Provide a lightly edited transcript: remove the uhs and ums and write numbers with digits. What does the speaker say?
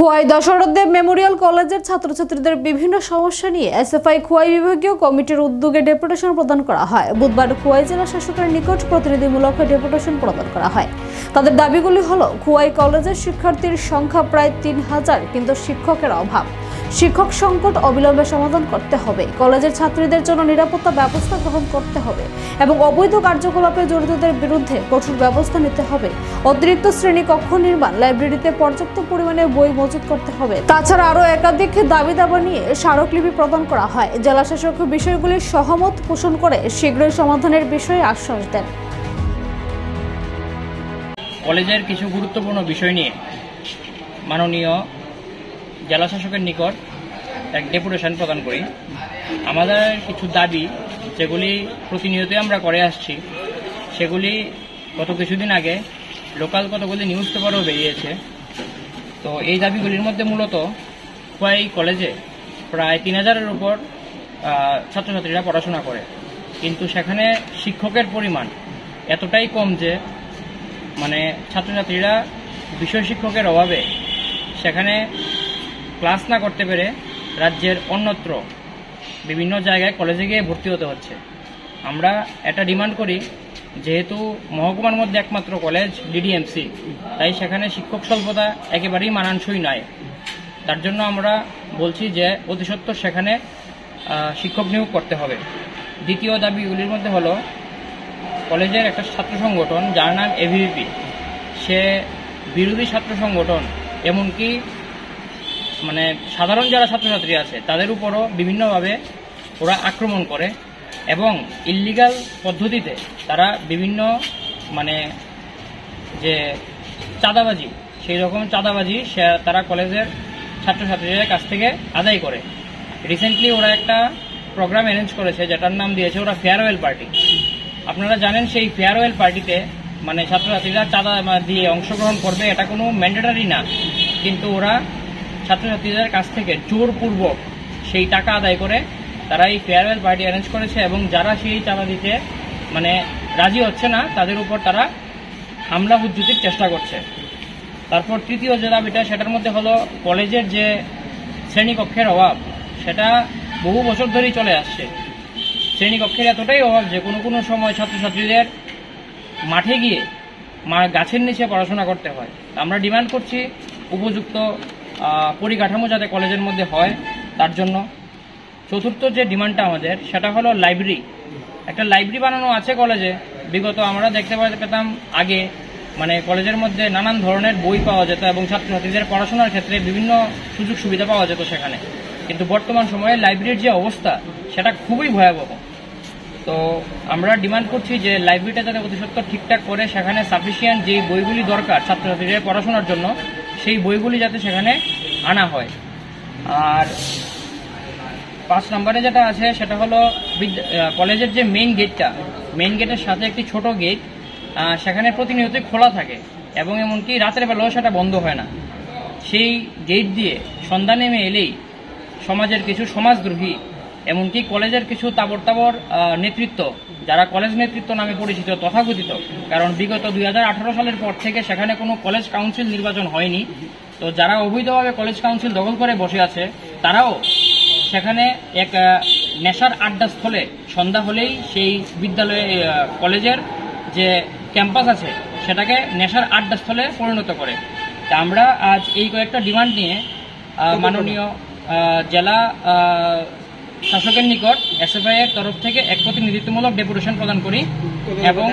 Khowai Dasharathdeb Memorial কলেজের ছাত্রছাত্রীদের বিভিন্ন সমস্যা নিয়ে এসএফআই খোয়াই বিভাগীয় কমিটির উদ্যোগে ডেপুটেশন প্রদান করা হয়। বুধবার খোয়াই জেলা শাসকের নিকট প্রতিনিধিমূলক ডেপুটেশন প্রদান করা হয়। তাদের দাবিগুলি হলো, খোয়াই কলেজের শিক্ষার্থীর সংখ্যা প্রায় ৩,০০০, কিন্তু শিক্ষকের অভাব। শিক্ষক সংকট অবিলম্বে সমাধান করতে হবে। কলেজের ছাত্রীদের জন্য নিরাপত্তা ব্যবস্থা গ্রহণ করতে হবে এবং অবৈধ কার্যকলাপে জড়িতদের বিরুদ্ধে কঠোর ব্যবস্থা নিতে হবে। অতিরিক্ত শ্রেণীকক্ষ নির্মাণ, লাইব্রেরিতে পর্যাপ্ত পরিমাণে বই মজুত করতে হবে। তাছাড়া আরও একাধিক দাবি দাবা নিয়ে স্মারকলিপি প্রদান করা হয়। জেলা শাসক বিষয়গুলির সহমত পোষণ করে শীঘ্রই সমাধানের বিষয়ে আশ্বাস দেন। কলেজের কিছু গুরুত্বপূর্ণ বিষয় নিয়ে মাননীয় জেলা শাসকের নিকট এক ডেপুটেশন প্রদান করি। আমাদের কিছু দাবি যেগুলি প্রতিনিয়তই আমরা করে আসছি, সেগুলি গত কিছুদিন আগে লোকাল কতগুলি নিউজ পেপারও বেরিয়েছে। তো এই দাবিগুলির মধ্যে মূলত খোয়াই কলেজে প্রায় ৩,০০০-এর উপর ছাত্রছাত্রীরা পড়াশোনা করে, কিন্তু সেখানে শিক্ষকের পরিমাণ এতটাই কম যে ছাত্রছাত্রীরা বিষয় শিক্ষকের অভাবে সেখানে ক্লাস না করতে পেরে রাজ্যের অন্যত্র বিভিন্ন জায়গায় কলেজে গিয়ে ভর্তি হতে হচ্ছে। আমরা এটা ডিমান্ড করি, যেহেতু মহকুমার মধ্যে একমাত্র কলেজ ডিডিএমসি, তাই সেখানে শিক্ষক স্বল্পতা একেবারেই মানানসই নয়। তার জন্য আমরা বলছি যে অতি সত্বর সেখানে শিক্ষক নিয়োগ করতে হবে। দ্বিতীয় দাবিগুলির মধ্যে হলো, কলেজের একটা ছাত্র সংগঠন যার নাম এভিভিপি, সে বিরোধী ছাত্র সংগঠন, এমনকি সাধারণ যারা ছাত্রছাত্রী আছে তাদের উপরও বিভিন্নভাবে ওরা আক্রমণ করে এবং ইল্লিগাল পদ্ধতিতে তারা বিভিন্ন যে চাঁদাবাজি, সেই রকম চাঁদাবাজি তারা কলেজের ছাত্রছাত্রীদের কাছ থেকে আদায় করে। রিসেন্টলি ওরা একটা প্রোগ্রাম অ্যারেঞ্জ করেছে, যেটার নাম দিয়েছে ওরা ফেয়ারওয়েল পার্টি। আপনারা জানেন, সেই ফেয়ারওয়েল পার্টিতে ছাত্রছাত্রীরা চাঁদা দিয়ে অংশগ্রহণ করবে, এটা কোনো ম্যান্ডেটরি না, কিন্তু ওরা ছাত্রছাত্রীদের কাছ থেকে জোরপূর্বক সেই টাকা আদায় করে তারা এই ফেয়ারওয়েল পার্টি অ্যারেঞ্জ করেছে এবং যারা সেই চাঁদা দিতে রাজি হচ্ছে না তাদের উপর তারা হামলা হুজ্জুতির চেষ্টা করছে। তারপর তৃতীয় যে দাবিটা, সেটার মধ্যে হলো কলেজের যে শ্রেণীকক্ষের অভাব, সেটা বহু বছর ধরেই চলে আসছে। শ্রেণীকক্ষের এতটাই অভাব যে কোনো সময় ছাত্রছাত্রীদের মাঠে গিয়ে গাছের নিচে পড়াশোনা করতে হয়। আমরা ডিমান্ড করছি উপযুক্ত পরিকাঠামো যাতে কলেজের মধ্যে হয় তার জন্য। চতুর্থ যে ডিমান্ডটা আমাদের, সেটা হলো লাইব্রেরি। একটা লাইব্রেরি বানানো আছে কলেজে। বিগত আমরা দেখতে পেতাম আগে কলেজের মধ্যে নানান ধরনের বই পাওয়া যেত এবং ছাত্রছাত্রীদের পড়াশোনার ক্ষেত্রে বিভিন্ন সুযোগ সুবিধা পাওয়া যেত সেখানে, কিন্তু বর্তমান সময়ে লাইব্রেরির যে অবস্থা সেটা খুবই ভয়াবহ। তো আমরা ডিমান্ড করছি যে লাইব্রেরিটা যাতে অতি সত্বর ঠিকঠাক করে সেখানে সাফিসিয়েন্ট যে বইগুলি দরকার ছাত্রছাত্রীদের পড়াশোনার জন্য, সেই বইগুলি যাতে সেখানে আনা হয়। আর 5 নম্বরে যেটা আছে, সেটা হলো কলেজের যে মেইন গেটের সাথে একটি ছোট গেট, সেখানে প্রতিনিয়তই খোলা থাকে এবং এমনকি রাতের বেলাও সেটা বন্ধ হয় না। সেই গেট দিয়ে সন্ধ্যা নেমে এলেই সমাজের কিছু সমাজদ্রোহী, এমনকি কলেজের কিছু তাবর নেতৃত্ব, যারা কলেজ নেতৃত্ব নামে পরিচিত তথাকথিত, কারণ বিগত 2018 সালের পর থেকে সেখানে কোনো কলেজ কাউন্সিল নির্বাচন হয়নি, তো যারা অবৈধভাবে কলেজ কাউন্সিল দখল করে বসে আছে তারাও সেখানে এক নেশার আড্ডাস্থলে সন্ধ্যা হলেই সেই কলেজের যে ক্যাম্পাস আছে সেটাকে নেশার আড্ডাস্থলে পরিণত করে। তা আমরা আজ এই কয়েকটা ডিমান্ড নিয়ে মাননীয় জেলা শাসকের নিকট এসএফআই এর তরফ থেকে এক প্রতিনিধিত্বমূলক ডেপুটেশন প্রদান করি এবং